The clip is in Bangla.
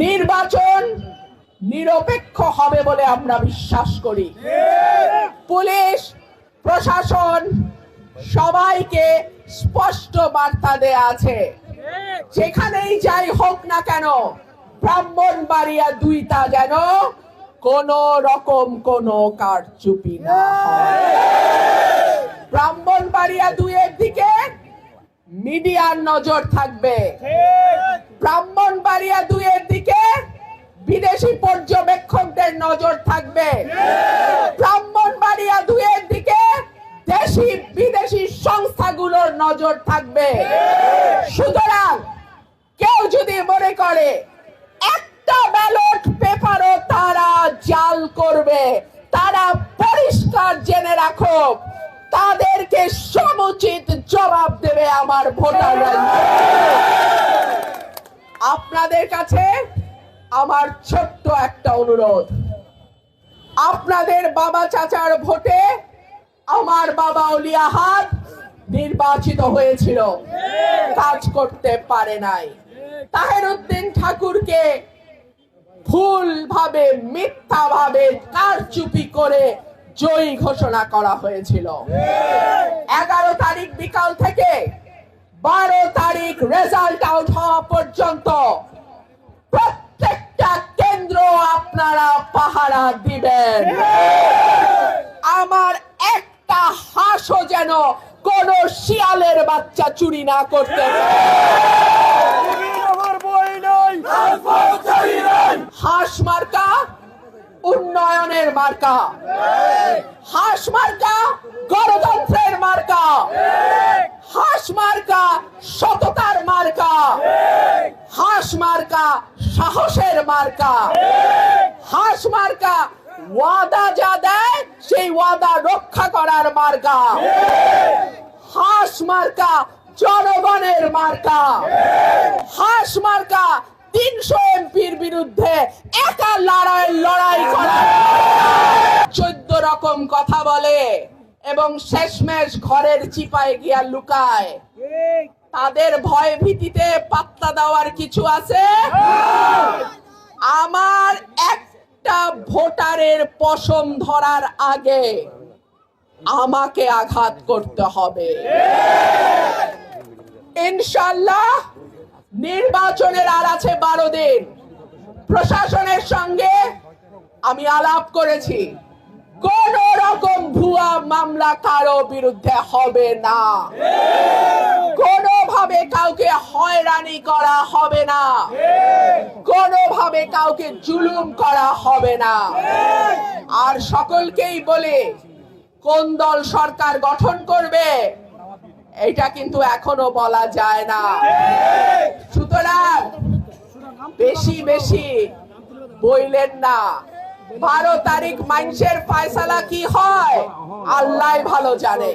নির্বাচন নিরপেক্ষ হবে বলে আমরা বিশ্বাস করি। পুলিশ প্রশাসন সবাইকে স্পষ্ট বার্তা দেয়া আছে, যেখানেই যাই হোক না কেন ব্রাহ্মণবাড়িয়া 2টা যেন কোন রকম কোন কারচুপি না হয়। ব্রাহ্মণবাড়িয়া 2-এর দিকে মিডিয়ার নজর থাকবে, ব্রাহ্মণবাড়িয়া 2-এর দিকে বিদেশি পর্যবেক্ষকদের নজর থাকবে, ব্রাহ্মণবাড়িয়া 2-এর দিকে দেশি বিদেশি সংস্থাগুলোর নজর থাকবে। সুতরাং কেউ যদি মনে করে একটা ব্যালট পেপারও তারা জাল করবে, তারা পরিষ্কার জেনে রাখো তাদেরকে সমুচিত জবাব দেবে আমার ভোটাররা। আপনাদের কাছে আমার ছোট্ট একটা অনুরোধ, আপনাদের বাবা চাচার ভোটে আমার বাবা অলি আহাদ নির্বাচিত হয়েছিল, কাজ করতে পারে নাই। তাহেরউদ্দিন ঠাকুরকে ভুলভাবে মিথ্যাভাবে কারচুপি করে জয়ী ঘোষণা করা হয়েছিল। 11 তারিখ বিকাল থেকে 12 তারিখ রেজাল্ট আউট হওয়া পর্যন্ত প্রত্যেকটা কেন্দ্র আপনারা পাহারা দিবেন। আমার একটা হাঁসও যেন কোন শিয়ালের বাচ্চা চুরি না করতে পারে। হাঁস মার্কা উন্নয়নের মার্কা, হাঁস মার্কা গণতন্ত্রের মার্কা, হাঁস মার্কা সততার মার্কা, হাঁস মার্কা সাহসের মার্কা, হাঁস মার্কা ওয়াদা যা দেয় সেই ওয়াদা রক্ষা করার মার্কা, হাঁস মার্কা জনগণের মার্কা, হাঁস মার্কা 300 এমপির বিরুদ্ধে একা লড়াই করা। 14 রকম কথা বলে এবং শেষমেশ ঘরের চিপায় গিয়া লুকায়। তাদের ভয় ভীতিতে পাত্তা দেওয়ার কিছু আছে? আমার একটা ভোটারের পশম ধরার আগে আমাকে আঘাত করতে হবে। ইনশাআল্লাহ নির্বাচনের আর আছে 12 দিন। প্রশাসনের সঙ্গে আমি আলাপ করেছি, কোন রকম ভুয়া মামলা কারো বিরুদ্ধে হবে না, কোনোভাবে কাউকে হয়রানি করা হবে না, কোনোভাবে কাউকে জুলুম করা হবে না। আর সকলকেই বলে কোন দল সরকার গঠন করবে এটা কিন্তু এখনো বলা যায় না। সুতরাং বেশি বেশি বইলেন না। 12 তারিখ মানুষের ফয়সালা কি হয় আল্লাহ ভালো জানে।